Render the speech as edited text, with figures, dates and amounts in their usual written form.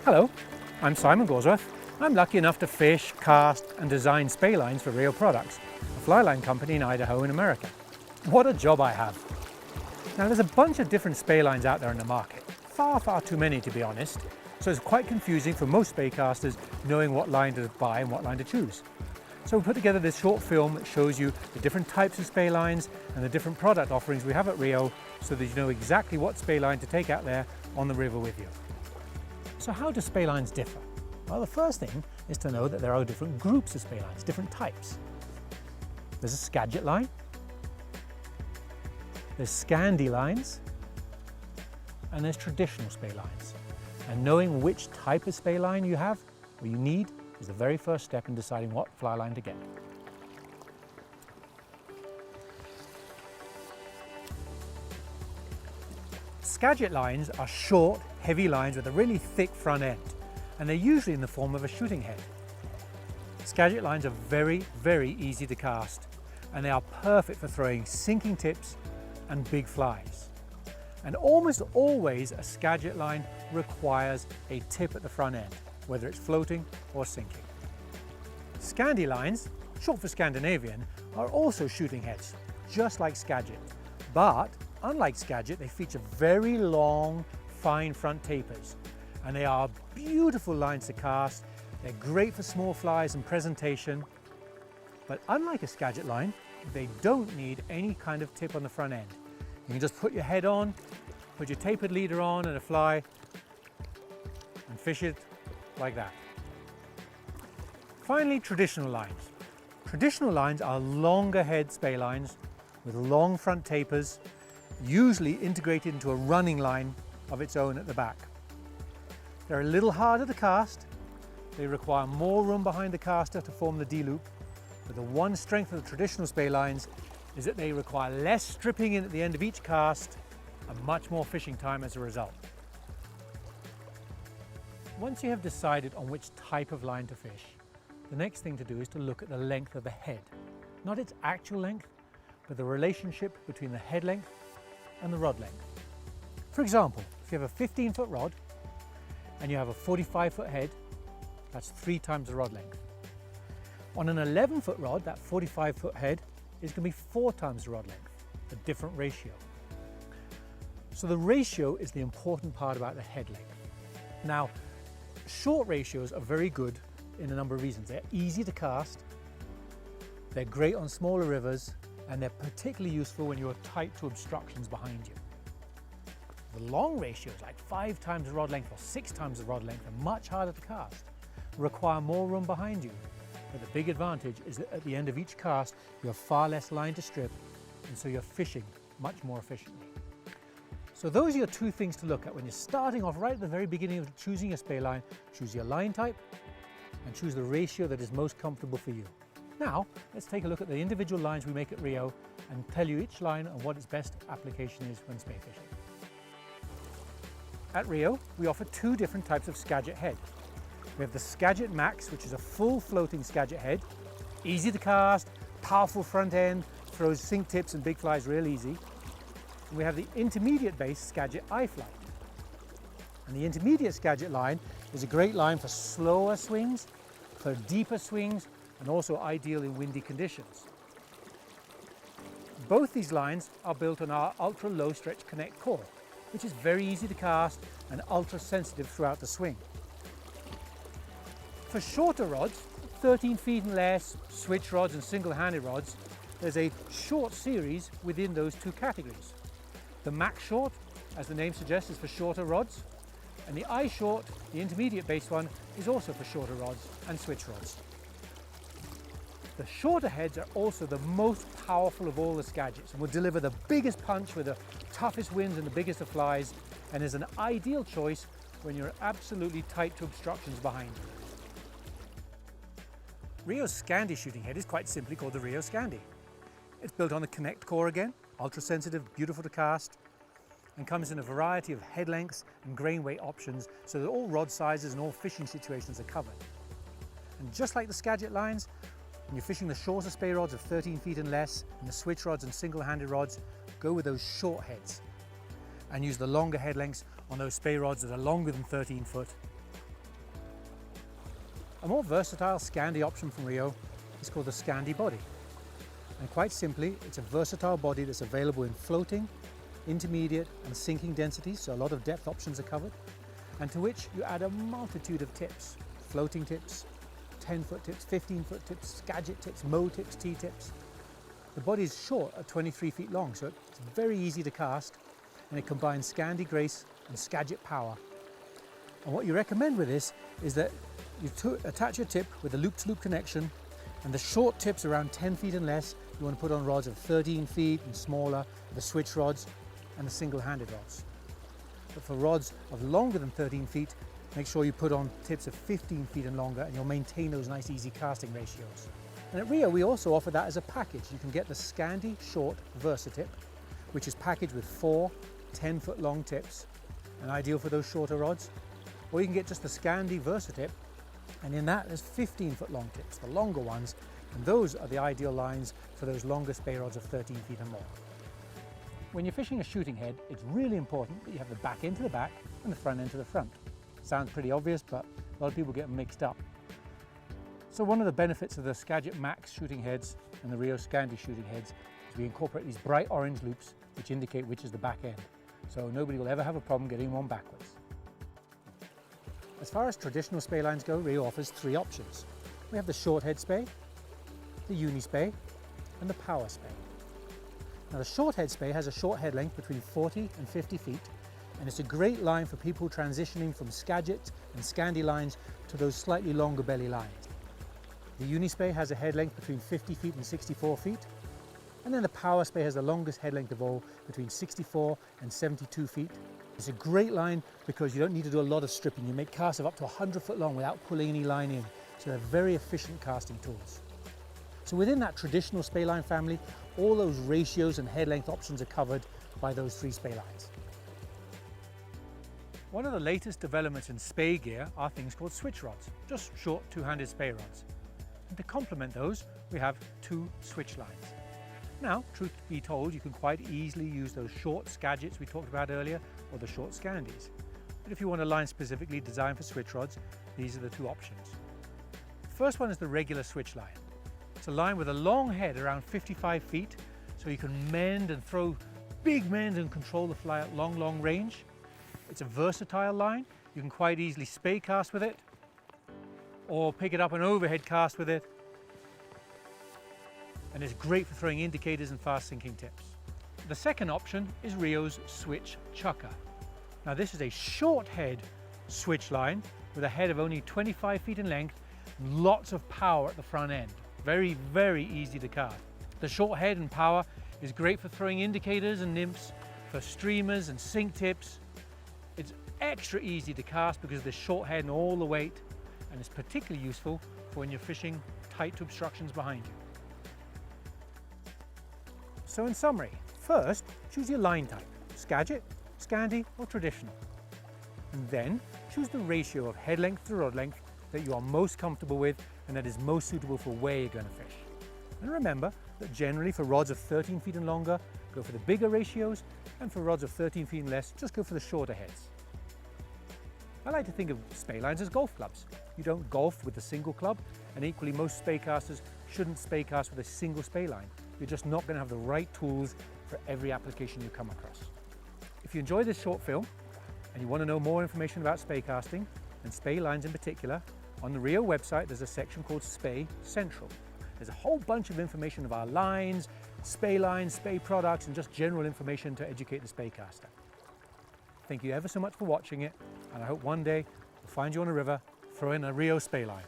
Hello, I'm Simon Gorsworth. I'm lucky enough to fish, cast and design Spey lines for Rio Products, a fly line company in Idaho in America. What a job I have! Now there's a bunch of different Spey lines out there in the market, far too many to be honest, so it's quite confusing for most Spey casters knowing what line to buy and what line to choose. So we put together this short film that shows you the different types of Spey lines and the different product offerings we have at Rio so that you know exactly what Spey line to take out there on the river with you. So how do Spey lines differ? Well, the first thing is to know that there are different groups of Spey lines, different types. There's a Skagit line, there's Scandi lines, and there's traditional Spey lines. And knowing which type of Spey line you have or you need is the very first step in deciding what fly line to get. Skagit lines are short, heavy lines with a really thick front end, and they're usually in the form of a shooting head. Skagit lines are very easy to cast, and they are perfect for throwing sinking tips and big flies. And almost always a Skagit line requires a tip at the front end, whether it's floating or sinking. Scandi lines, short for Scandinavian, are also shooting heads, just like Skagit, but unlike Skagit, they feature very long, fine front tapers, and they are beautiful lines to cast. They're great for small flies and presentation, but unlike a Skagit line, they don't need any kind of tip on the front end. You can just put your head on, put your tapered leader on and a fly, and fish it like that. Finally, traditional lines. Traditional lines are longer head Spey lines with long front tapers, usually integrated into a running line of its own at the back. They're a little harder to cast, they require more room behind the caster to form the D-loop, but the one strength of the traditional Spey lines is that they require less stripping in at the end of each cast and much more fishing time as a result. Once you have decided on which type of line to fish, the next thing to do is to look at the length of the head. Not its actual length, but the relationship between the head length and the rod length. For example, if you have a 15-foot rod and you have a 45-foot head, that's 3 times the rod length. On an 11-foot rod, that 45-foot head is going to be 4 times the rod length, a different ratio. So the ratio is the important part about the head length. Now, short ratios are very good in a number of reasons. They're easy to cast, they're great on smaller rivers, and they're particularly useful when you're tight to obstructions behind you. The long ratios, like 5 times the rod length or 6 times the rod length, are much harder to cast, require more room behind you. But the big advantage is that at the end of each cast, you have far less line to strip, and so you're fishing much more efficiently. So those are your 2 things to look at when you're starting off right at the very beginning of choosing your Spey line. Choose your line type and choose the ratio that is most comfortable for you. Now, let's take a look at the individual lines we make at Rio and tell you each line and what its best application is when Spey fishing. At Rio, we offer 2 different types of Skagit head. We have the Skagit Max, which is a full floating Skagit head, easy to cast, powerful front end, throws sink tips and big flies real easy. And we have the intermediate base Skagit I-Flight. And the intermediate Skagit line is a great line for slower swings, for deeper swings, and also ideal in windy conditions. Both these lines are built on our ultra low stretch Connect core, which is very easy to cast and ultra sensitive throughout the swing. For shorter rods, 13 feet and less, switch rods and single-handed rods, there's a short series within those 2 categories. The Max Short, as the name suggests, is for shorter rods, and the I Short, the intermediate base one, is also for shorter rods and switch rods. The shorter heads are also the most powerful of all the Skagits and will deliver the biggest punch with the toughest winds and the biggest of flies, and is an ideal choice when you're absolutely tight to obstructions behind you. Rio's Scandi shooting head is quite simply called the Rio Scandi. It's built on the Connect core again, ultra sensitive, beautiful to cast, and comes in a variety of head lengths and grain weight options so that all rod sizes and all fishing situations are covered. And just like the Skagit lines, when you're fishing the shorter Spey rods of 13 feet and less, and the switch rods and single-handed rods, go with those short heads and use the longer head lengths on those Spey rods that are longer than 13 foot. A more versatile Scandi option from Rio is called the Scandi body. And quite simply, it's a versatile body that's available in floating, intermediate and sinking densities, so a lot of depth options are covered, and to which you add a multitude of tips: floating tips, 10-foot tips, 15-foot tips, Skagit tips, Moe tips, T-tips. The body is short at 23 feet long, so it's very easy to cast, and it combines Scandi grace and Skagit power. And what you recommend with this is that you attach your tip with a loop-to-loop connection, and the short tips around 10 feet and less, you want to put on rods of 13 feet and smaller, the switch rods and the single-handed rods. But for rods of longer than 13 feet, make sure you put on tips of 15 feet and longer, and you'll maintain those nice easy casting ratios. And at Rio, we also offer that as a package. You can get the Scandi Short Versatip, which is packaged with 4 10-foot long tips, and ideal for those shorter rods. Or you can get just the Scandi Versatip, and in that there's 15-foot long tips, the longer ones, and those are the ideal lines for those longer Spey rods of 13 feet and more. When you're fishing a shooting head, it's really important that you have the back end to the back and the front end to the front. Sounds pretty obvious, but a lot of people get mixed up. So one of the benefits of the Skagit Max shooting heads and the Rio Scandi shooting heads is we incorporate these bright orange loops which indicate which is the back end. So nobody will ever have a problem getting one backwards. As far as traditional Spey lines go, Rio offers 3 options. We have the short head Spey, the uni Spey and the power Spey. Now the short head Spey has a short head length between 40 and 50 feet, and it's a great line for people transitioning from Skagit and Scandi lines to those slightly longer belly lines. The uni Spey has a head length between 50 feet and 64 feet, and then the power Spey has the longest head length of all, between 64 and 72 feet. It's a great line because you don't need to do a lot of stripping. You make casts of up to 100 foot long without pulling any line in, so they're very efficient casting tools. So within that traditional Spey line family, all those ratios and head length options are covered by those 3 Spey lines. One of the latest developments in Spey gear are things called switch rods, just short two-handed Spey rods. And to complement those, we have 2 switch lines. Now, truth be told, you can quite easily use those short Skagits we talked about earlier, or the short Scandis. But if you want a line specifically designed for switch rods, these are the 2 options. The first one is the regular switch line. It's a line with a long head around 55 feet, so you can mend and throw big mends and control the fly at long range. It's a versatile line. You can quite easily Spey cast with it, or pick it up and overhead cast with it. And it's great for throwing indicators and fast sinking tips. The second option is Rio's Switch Chucker. Now this is a short head switch line with a head of only 25 feet in length and lots of power at the front end. Very, very easy to cast. The short head and power is great for throwing indicators and nymphs, for streamers and sink tips. It's extra easy to cast because of the short head and all the weight, and it's particularly useful for when you're fishing tight to obstructions behind you. So in summary, first choose your line type, Skagit, Scandi or traditional. And then choose the ratio of head length to rod length that you are most comfortable with and that is most suitable for where you're going to fish. And remember that generally for rods of 13 feet and longer, go for the bigger ratios, and for rods of 13 feet and less, just go for the shorter heads. I like to think of Spey lines as golf clubs. You don't golf with a single club, and equally most Spey casters shouldn't Spey cast with a single Spey line. You're just not going to have the right tools for every application you come across. If you enjoy this short film and you want to know more information about Spey casting and Spey lines in particular, on the Rio website there's a section called Spey Central. There's a whole bunch of information of our lines, Spey lines, Spey products, and just general information to educate the Spey caster. Thank you ever so much for watching it, and I hope one day we'll find you on a river throwing a Rio Spey line.